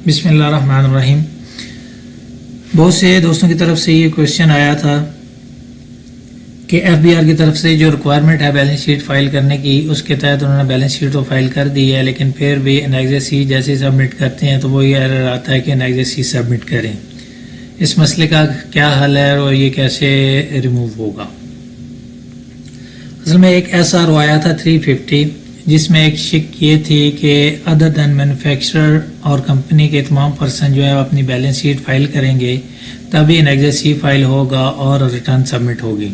बिस्मिल्लाहिर्रहमानिर्रहीम। बहुत से दोस्तों की तरफ से ये क्वेश्चन आया था कि एफबीआर की तरफ से जो रिक्वायरमेंट है बैलेंस शीट फाइल करने की, उसके तहत उन्होंने बैलेंस शीट तो फाइल कर दी है, लेकिन फिर भी एनेक्स सी जैसे सबमिट करते हैं तो वो ये एरर आता है कि एनेक्स सी सबमिट करें। इस मसले का क्या हल है और ये कैसे रिमूव होगा? असल में एक एसआर आया था 350, जिसमें एक शिक ये थी कि अदर दैन मैन्युफैक्चरर और कंपनी के तमाम पर्सन जो है अपनी बैलेंस शीट फाइल करेंगे तभी एनेक्स सी फाइल होगा और रिटर्न सबमिट होगी।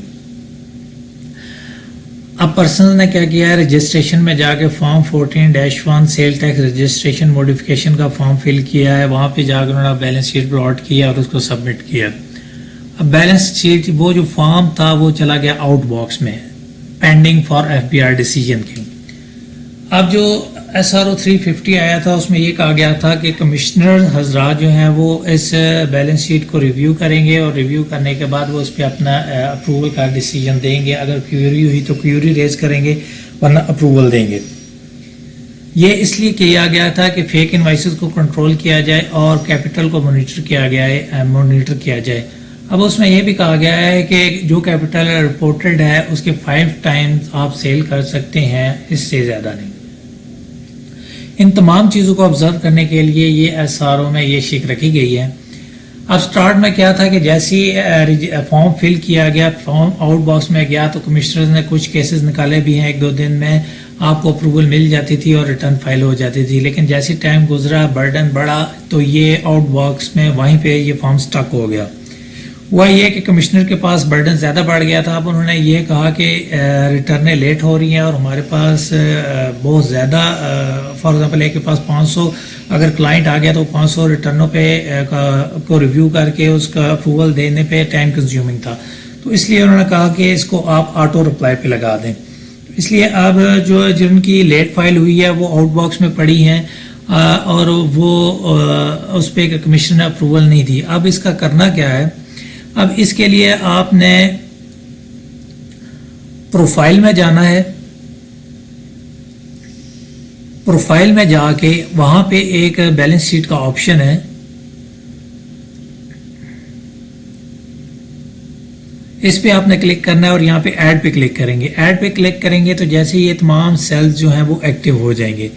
अब पर्सन ने क्या किया है, रजिस्ट्रेशन में जाके form 14-1 sale tax registration modification का फॉर्म फिल किया है, वहाँ पे जाकर उन्होंने बैलेंस शीट प्लॉट किया और उसको सबमिट किया। अब बैलेंस शीट वो जो फॉर्म था वो चला गया आउट बॉक्स में पेंडिंग फॉर एफबीआर डिसीजन की। अब जो SRO 350 आया था उसमें ये कहा गया था कि कमिश्नर हजरात जो हैं वो इस बैलेंस शीट को रिव्यू करेंगे और रिव्यू करने के बाद वो उस पर अपना अप्रूवल का डिसीजन देंगे। अगर क्यूरी हुई तो क्यूरी रेज करेंगे, वरना अप्रूवल देंगे। ये इसलिए किया गया था कि फेक इनवाइसेस को कंट्रोल किया जाए और कैपिटल को मॉनिटर किया जाए। अब उसमें यह भी कहा गया है कि जो कैपिटल रिपोर्टेड है उसके 5 टाइम्स आप सेल कर सकते हैं, इससे ज़्यादा नहीं। इन तमाम चीज़ों को ऑब्जर्व करने के लिए ये SRO में ये शिक रखी गई है। अब स्टार्ट में क्या था कि जैसे ही फॉर्म फिल किया गया, फॉर्म आउट बॉक्स में गया तो कमिश्नर ने कुछ केसेस निकाले भी हैं, 1-2 दिन में आपको अप्रूवल मिल जाती थी और रिटर्न फाइल हो जाती थी। लेकिन जैसे टाइम गुजरा, बर्डन बढ़ा, तो ये आउट बॉक्स में वहीं पे ये फॉर्म स्टक हो गया। हुआ ये कि कमिश्नर के पास बर्डन ज़्यादा बढ़ गया था। अब उन्होंने ये कहा कि रिटर्नें लेट हो रही हैं और हमारे पास बहुत ज़्यादा, फॉर एग्जांपल एक के पास 500 अगर क्लाइंट आ गया तो 500 रिटर्नों पे को रिव्यू करके उसका अप्रूवल देने पे टाइम कंज्यूमिंग था। तो इसलिए उन्होंने कहा कि इसको आप ऑटो रिप्लाई पे लगा दें। इसलिए अब जो जिनकी लेट फाइल हुई है वो आउट बॉक्स में पड़ी हैं और वो उस पर कमिश्नर ने अप्रूवल नहीं दी। अब इसका करना क्या है? अब इसके लिए आपने प्रोफाइल में जाना है। प्रोफाइल में जाके वहां पे एक बैलेंस शीट का ऑप्शन है, इस पे आपने क्लिक करना है और यहाँ पे ऐड पे क्लिक करेंगे। ऐड पे क्लिक करेंगे तो जैसे ये तमाम सेल्स जो हैं वो एक्टिव हो जाएंगे।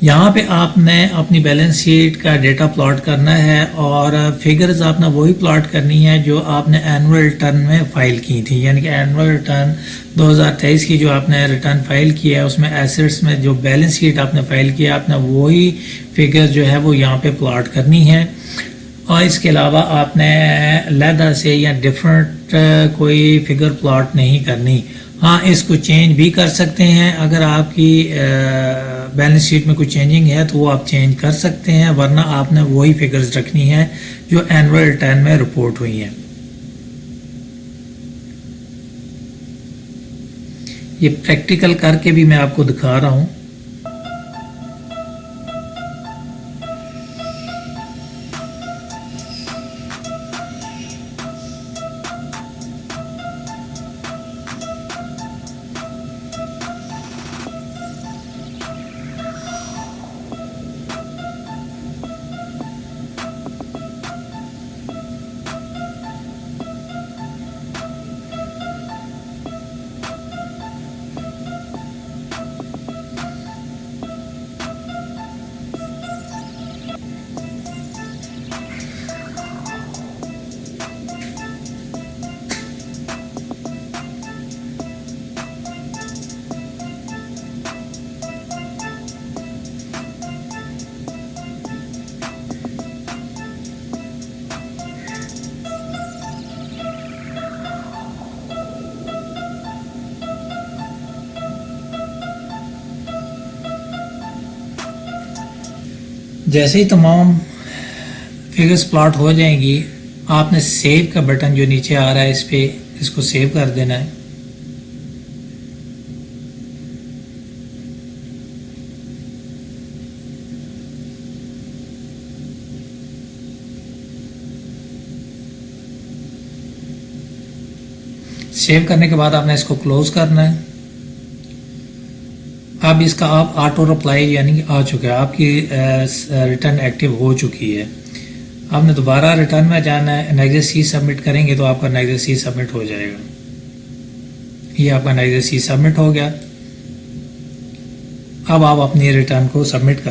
यहाँ पे आपने अपनी बैलेंस शीट का डेटा प्लॉट करना है और फिगर्स आपने वही प्लॉट करनी है जो आपने एनुअल रिटर्न में फाइल की थी, यानी कि एनुअल रिटर्न 2023 की जो आपने रिटर्न फाइल किया है उसमें एसेट्स में जो बैलेंस शीट आपने फाइल किया आपने वही फिगर्स जो है वो यहाँ पे प्लॉट करनी है। और इसके अलावा आपने लैदा से या डिफरेंट कोई फिगर प्लॉट नहीं करनी। हाँ, इसको चेंज भी कर सकते हैं, अगर आपकी बैलेंस शीट में कोई चेंजिंग है तो वो आप चेंज कर सकते हैं, वरना आपने वही फिगर्स रखनी है जो एनुअल रिटर्न में रिपोर्ट हुई हैं। ये प्रैक्टिकल करके भी मैं आपको दिखा रहा हूँ। जैसे ही तमाम फिगर्स प्लॉट हो जाएंगी, आपने सेव का बटन जो नीचे आ रहा है इस पे इसको सेव कर देना है। सेव करने के बाद आपने इसको क्लोज करना है। اب اس کا آپ آٹو رپلائی یعنی کہ آ چکا ہے، آپ کی ریٹرن ایکٹیو ہو چکی ہے. آپ نے دوبارہ ریٹرن میں جانا ہے، نیگزٹ سی سبمٹ کریں گے تو آپ کا نیگزٹ سی سبمٹ ہو جائے گا. یہ آپ کا نیگزٹ سی سبمٹ ہو گیا. اب آپ اپنی ریٹرن کو سبمٹ کر